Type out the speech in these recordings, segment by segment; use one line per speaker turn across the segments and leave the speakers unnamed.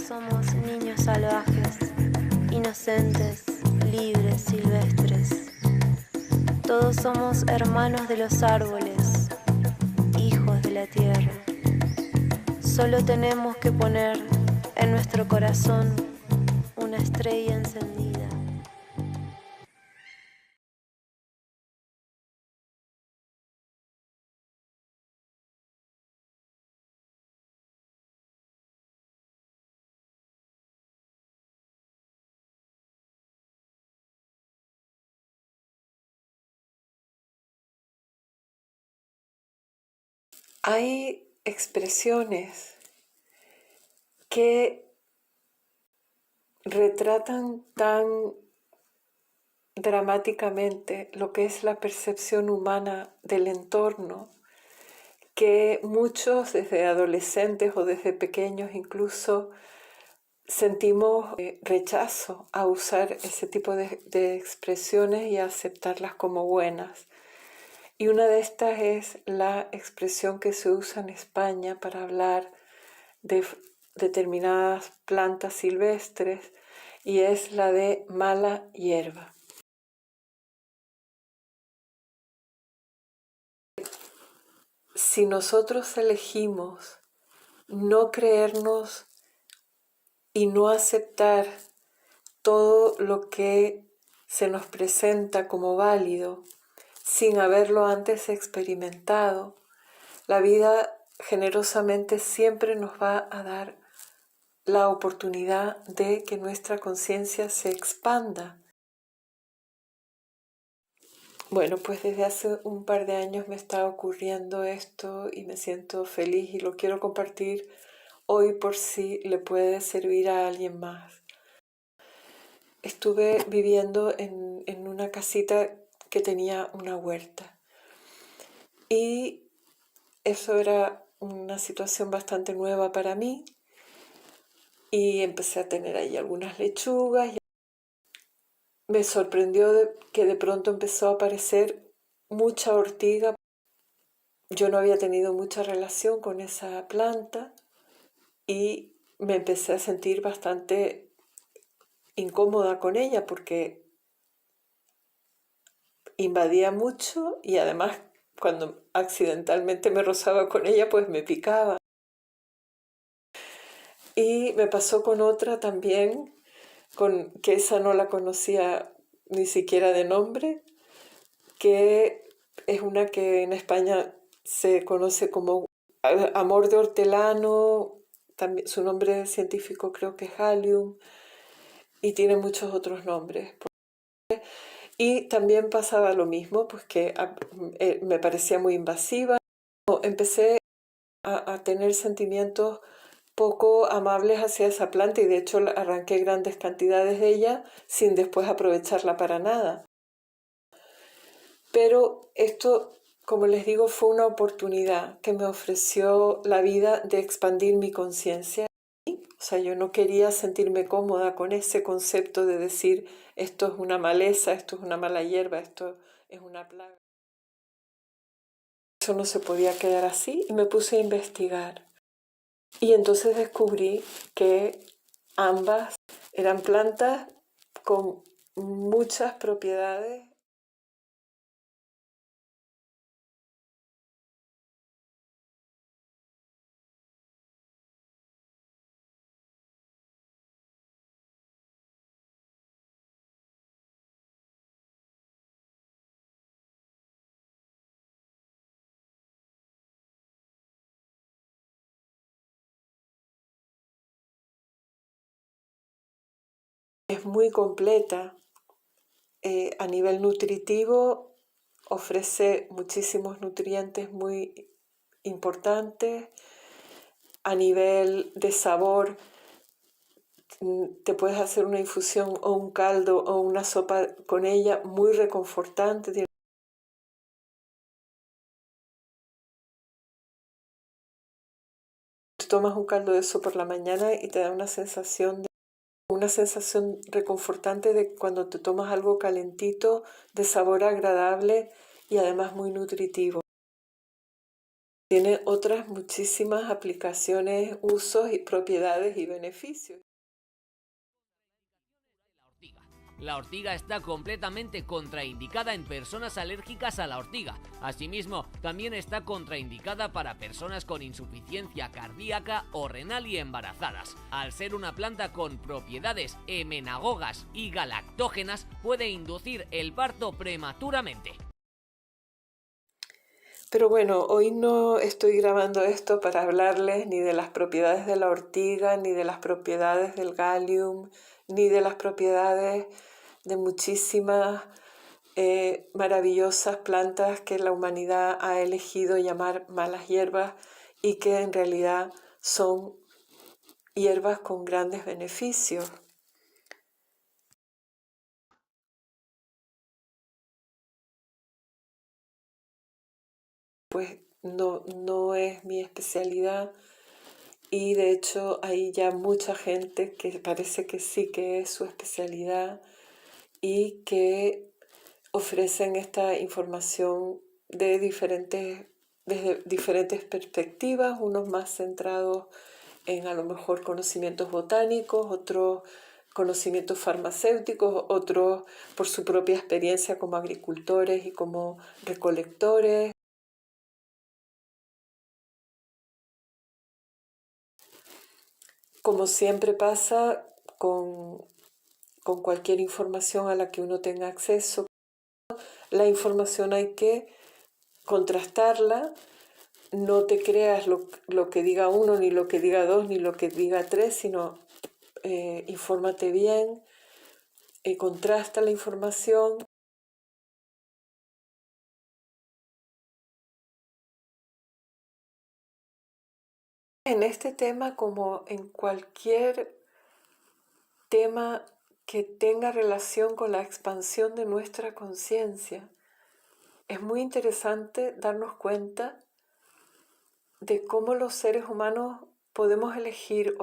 somos niños salvajes, inocentes, libres, silvestres. Todos somos hermanos de los árboles, hijos de la tierra. Solo tenemos que poner en nuestro corazón una estrella encendida.
Hay expresiones que retratan tan dramáticamente lo que es la percepción humana del entorno, que muchos desde adolescentes o desde pequeños incluso sentimos rechazo a usar ese tipo de expresiones y a aceptarlas como buenas. Y una de estas es la expresión que se usa en España para hablar de determinadas plantas silvestres, y es la de mala hierba. Si nosotros elegimos no creernos y no aceptar todo lo que se nos presenta como válido, sin haberlo antes experimentado, la vida generosamente siempre nos va a dar la oportunidad de que nuestra conciencia se expanda. Bueno, pues desde hace un par de años me está ocurriendo esto y me siento feliz y lo quiero compartir hoy por si le puede servir a alguien más. Estuve viviendo en una casita que tenía una huerta y eso era una situación bastante nueva para mí y empecé a tener ahí algunas lechugas. Me sorprendió que de pronto empezó a aparecer mucha ortiga. Yo no había tenido mucha relación con esa planta y me empecé a sentir bastante incómoda con ella porque invadía mucho y además cuando accidentalmente me rozaba con ella pues me picaba. Y me pasó con otra también, que esa no la conocía ni siquiera de nombre, que es una que en España se conoce como amor de hortelano, también, su nombre científico creo que es Halium, y tiene muchos otros nombres. Y también pasaba lo mismo, pues que me parecía muy invasiva. Empecé a tener sentimientos poco amables hacia esa planta y de hecho arranqué grandes cantidades de ella sin después aprovecharla para nada. Pero esto, como les digo, fue una oportunidad que me ofreció la vida de expandir mi conciencia. O sea, yo no quería sentirme cómoda con ese concepto de decir esto es una maleza, esto es una mala hierba, esto es una plaga. Eso no se podía quedar así y me puse a investigar. Y entonces descubrí que ambas eran plantas con muchas propiedades. Es muy completa. A nivel nutritivo ofrece muchísimos nutrientes muy importantes. A nivel de sabor, te puedes hacer una infusión o un caldo o una sopa con ella muy reconfortante. Te tomas un caldo de eso por la mañana y te da una sensación reconfortante de cuando te tomas algo calentito, de sabor agradable y además muy nutritivo. tiene otras muchísimas aplicaciones, usos y propiedades y beneficios.
La ortiga está completamente contraindicada en personas alérgicas a la ortiga. Asimismo, también está contraindicada para personas con insuficiencia cardíaca o renal y embarazadas. Al ser una planta con propiedades emenagogas y galactógenas, puede inducir el parto prematuramente.
Pero bueno, hoy no estoy grabando esto para hablarles ni de las propiedades de la ortiga, ni de las propiedades del Galium, ni de las propiedades de muchísimas maravillosas plantas que la humanidad ha elegido llamar malas hierbas y que en realidad son hierbas con grandes beneficios. Pues no es mi especialidad y de hecho hay ya mucha gente que parece que sí que es su especialidad y que ofrecen esta información desde diferentes perspectivas, unos más centrados en a lo mejor conocimientos botánicos, otros conocimientos farmacéuticos, otros por su propia experiencia como agricultores y como recolectores. Como siempre pasa con cualquier información a la que uno tenga acceso, la información hay que contrastarla. No te creas lo que diga uno, ni lo que diga dos, ni lo que diga tres, sino infórmate bien, contrasta la información. En este tema, como en cualquier tema que tenga relación con la expansión de nuestra conciencia, es muy interesante darnos cuenta de cómo los seres humanos podemos elegir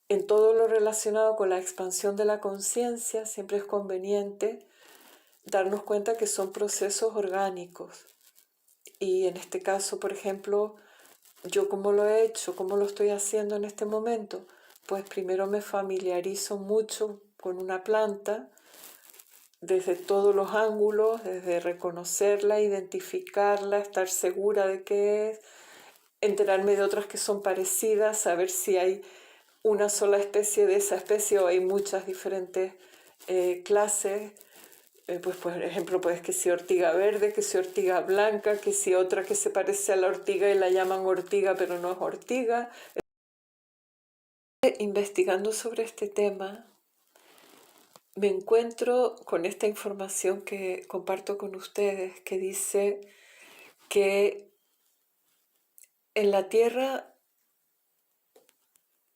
en todo lo relacionado con la expansión de la conciencia. Siempre es conveniente darnos cuenta que son procesos orgánicos. Y en este caso, por ejemplo, yo cómo lo he hecho, cómo lo estoy haciendo en este momento, pues primero me familiarizo mucho con una planta desde todos los ángulos, desde reconocerla, identificarla, estar segura de qué es, enterarme de otras que son parecidas, saber si hay una sola especie de esa especie o hay muchas diferentes clases. Pues por ejemplo, pues que si ortiga verde, que si ortiga blanca, que si otra que se parece a la ortiga y la llaman ortiga pero no es ortiga. Investigando sobre este tema, me encuentro con esta información que comparto con ustedes, que dice que en la Tierra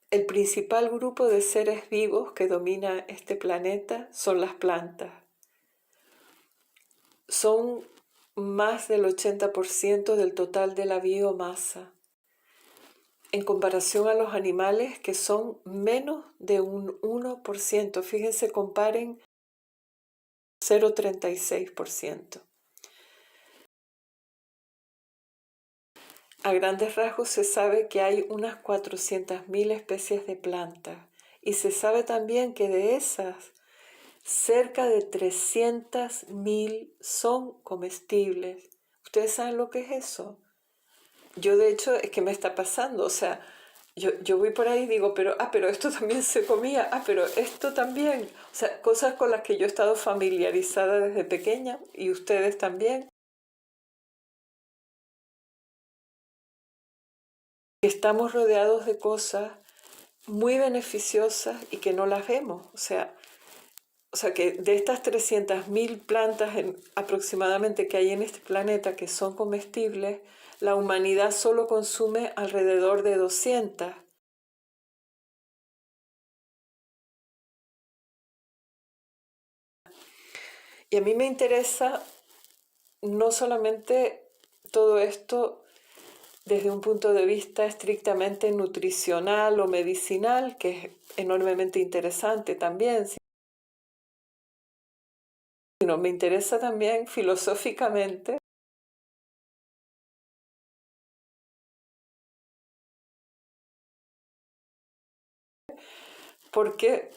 el principal grupo de seres vivos que domina este planeta son las plantas. Son más del 80% del total de la biomasa, en comparación a los animales que son menos de un 1%. Fíjense, comparen 0,36%. A grandes rasgos se sabe que hay unas 400.000 especies de plantas y se sabe también que de esas cerca de 300.000 son comestibles. ¿Ustedes saben lo que es eso? Yo de hecho es que me está pasando, o sea, yo voy por ahí y digo, pero esto también se comía, pero esto también. O sea, cosas con las que yo he estado familiarizada desde pequeña y ustedes también. Estamos rodeados de cosas muy beneficiosas y que no las vemos. O sea que de estas 300.000 plantas aproximadamente que hay en este planeta que son comestibles, la humanidad solo consume alrededor de 200. Y a mí me interesa no solamente todo esto desde un punto de vista estrictamente nutricional o medicinal, que es enormemente interesante también, sino me interesa también filosóficamente, porque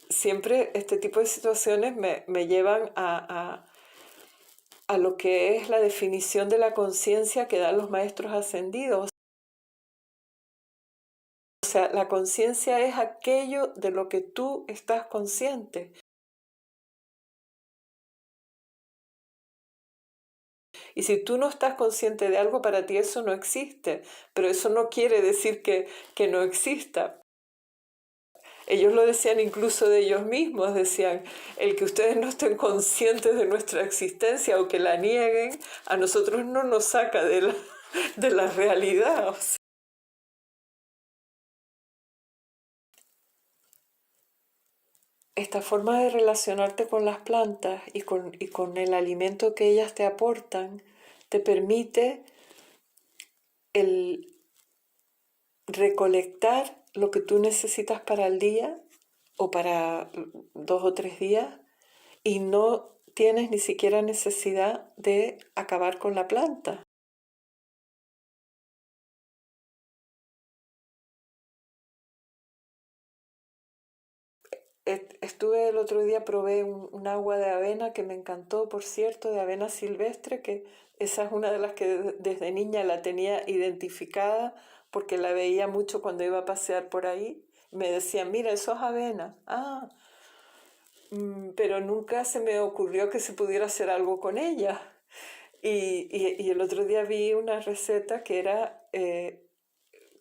siempre este tipo de situaciones me llevan a lo que es la definición de la conciencia que dan los maestros ascendidos. O sea, la conciencia es aquello de lo que tú estás consciente. Y si tú no estás consciente de algo, para ti eso no existe. Pero eso no quiere decir que no exista. Ellos lo decían incluso de ellos mismos, decían, el que ustedes no estén conscientes de nuestra existencia o que la nieguen, a nosotros no nos saca de la realidad. O sea, esta forma de relacionarte con las plantas y con el alimento que ellas te aportan, te permite el recolectar lo que tú necesitas para el día o para 2 o 3 días y no tienes ni siquiera necesidad de acabar con la planta. Estuve el otro día, probé un agua de avena que me encantó, por cierto, de avena silvestre, que esa es una de las que desde niña la tenía identificada porque la veía mucho cuando iba a pasear por ahí. Me decían, mira, eso es avena. Pero nunca se me ocurrió que se pudiera hacer algo con ella. Y el otro día vi una receta que era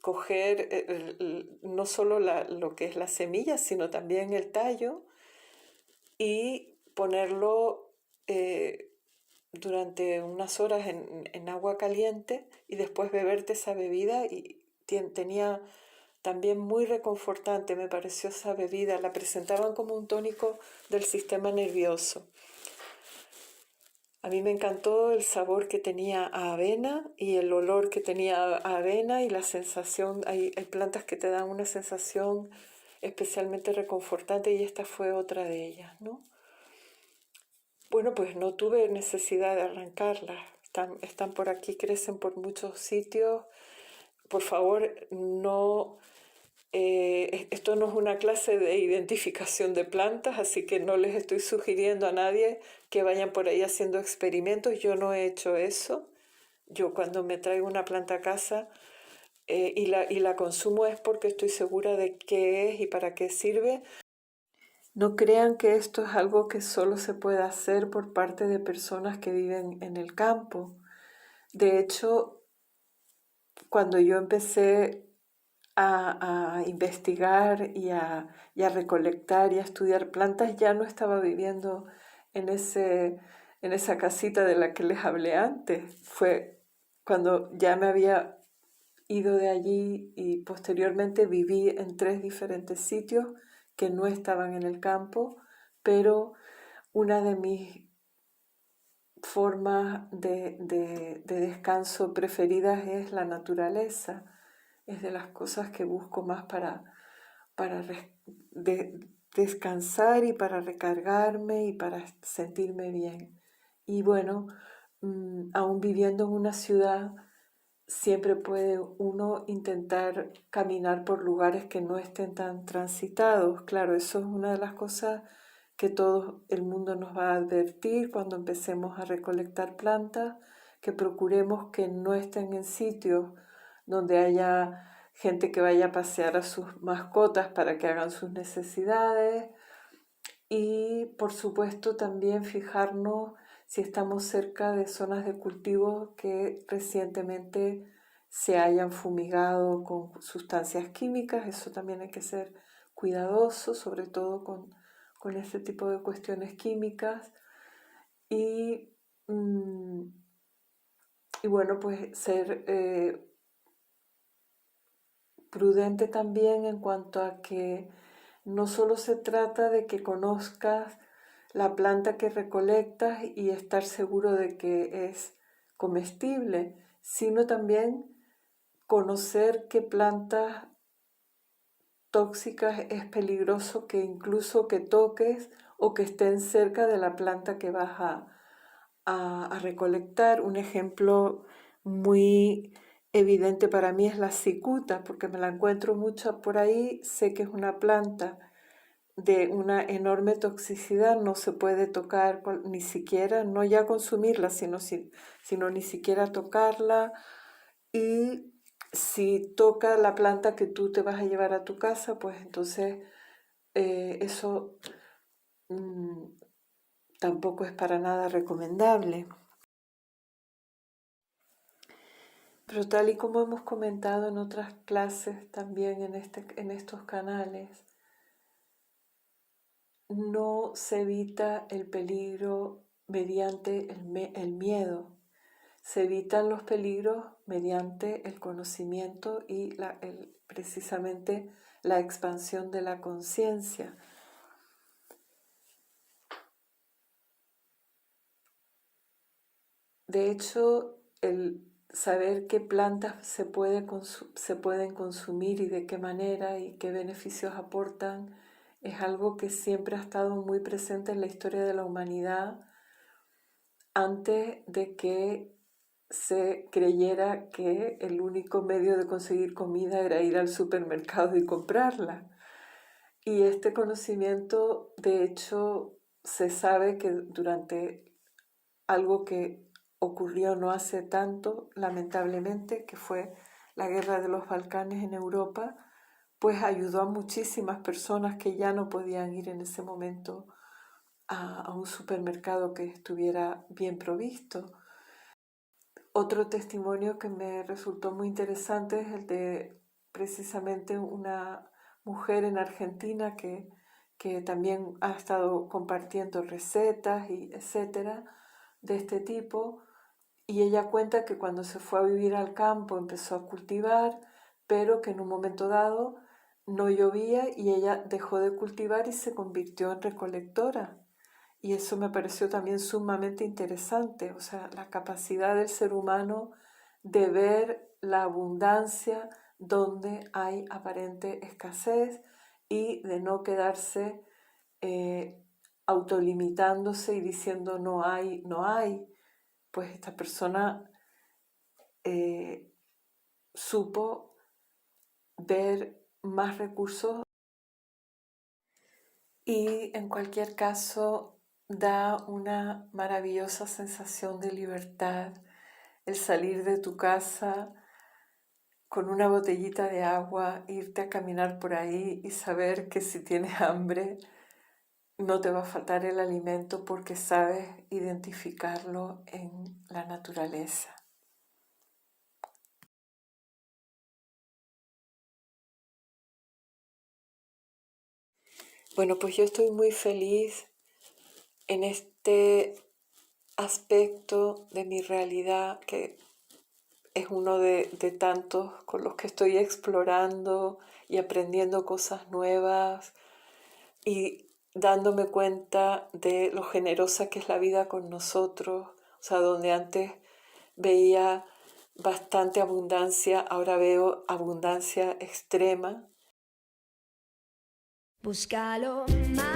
coger no solo lo que es la semilla, sino también el tallo y ponerlo durante unas horas en agua caliente y después beberte esa bebida y tenía también muy reconfortante, me pareció esa bebida, la presentaban como un tónico del sistema nervioso. A mí me encantó el sabor que tenía a avena y el olor que tenía a avena y la sensación, hay plantas que te dan una sensación especialmente reconfortante y esta fue otra de ellas, ¿no? Bueno, pues no tuve necesidad de arrancarlas, están por aquí, crecen por muchos sitios. Por favor, no, esto no es una clase de identificación de plantas, así que no les estoy sugiriendo a nadie que vayan por ahí haciendo experimentos. Yo no he hecho eso. Yo cuando me traigo una planta a casa y la consumo es porque estoy segura de qué es y para qué sirve. No crean que esto es algo que solo se puede hacer por parte de personas que viven en el campo. De hecho, cuando yo empecé a investigar y a recolectar y a estudiar plantas, ya no estaba viviendo en esa casita de la que les hablé antes. Fue cuando ya me había ido de allí y posteriormente viví en 3 diferentes sitios que no estaban en el campo, pero una de mis formas de descanso preferidas es la naturaleza. Es de las cosas que busco más para descansar y para recargarme y para sentirme bien. Y bueno, aún viviendo en una ciudad, siempre puede uno intentar caminar por lugares que no estén tan transitados. Claro, eso es una de las cosas que todo el mundo nos va a advertir cuando empecemos a recolectar plantas, que procuremos que no estén en sitios donde haya gente que vaya a pasear a sus mascotas para que hagan sus necesidades y por supuesto también fijarnos si estamos cerca de zonas de cultivo que recientemente se hayan fumigado con sustancias químicas. Eso también hay que ser cuidadoso, sobre todo con este tipo de cuestiones químicas. Y, y bueno, pues ser prudente también en cuanto a que no solo se trata de que conozcas la planta que recolectas y estar seguro de que es comestible, sino también conocer qué plantas tóxicas es peligroso que incluso que toques o que estén cerca de la planta que vas a recolectar. Un ejemplo muy evidente para mí es la cicuta, porque me la encuentro mucho por ahí. Sé que es una planta de una enorme toxicidad, no se puede tocar ni siquiera, no ya consumirla, sino ni siquiera tocarla. Y si toca la planta que tú te vas a llevar a tu casa, pues entonces eso tampoco es para nada recomendable. Pero tal y como hemos comentado en otras clases también en estos canales, no se evita el peligro mediante el miedo. Se evitan los peligros mediante el conocimiento y precisamente la expansión de la conciencia. De hecho, el saber qué plantas se pueden consumir y de qué manera y qué beneficios aportan es algo que siempre ha estado muy presente en la historia de la humanidad antes de que se creyera que el único medio de conseguir comida era ir al supermercado y comprarla. Y este conocimiento, de hecho, se sabe que durante algo que ocurrió no hace tanto, lamentablemente, que fue la guerra de los Balcanes en Europa, pues ayudó a muchísimas personas que ya no podían ir en ese momento a un supermercado que estuviera bien provisto. Otro testimonio que me resultó muy interesante es el de precisamente una mujer en Argentina que también ha estado compartiendo recetas y etcétera de este tipo, y ella cuenta que cuando se fue a vivir al campo empezó a cultivar, pero que en un momento dado no llovía y ella dejó de cultivar y se convirtió en recolectora. Y eso me pareció también sumamente interesante, o sea, la capacidad del ser humano de ver la abundancia donde hay aparente escasez y de no quedarse autolimitándose y diciendo no hay, no hay. Pues esta persona supo ver más recursos y en cualquier caso da una maravillosa sensación de libertad el salir de tu casa con una botellita de agua, irte a caminar por ahí y saber que si tienes hambre no te va a faltar el alimento porque sabes identificarlo en la naturaleza. Bueno, pues yo estoy muy feliz en este aspecto de mi realidad que es uno de tantos con los que estoy explorando y aprendiendo cosas nuevas y dándome cuenta de lo generosa que es la vida con nosotros. O sea, donde antes veía bastante abundancia, ahora veo abundancia extrema.
Búscalo más.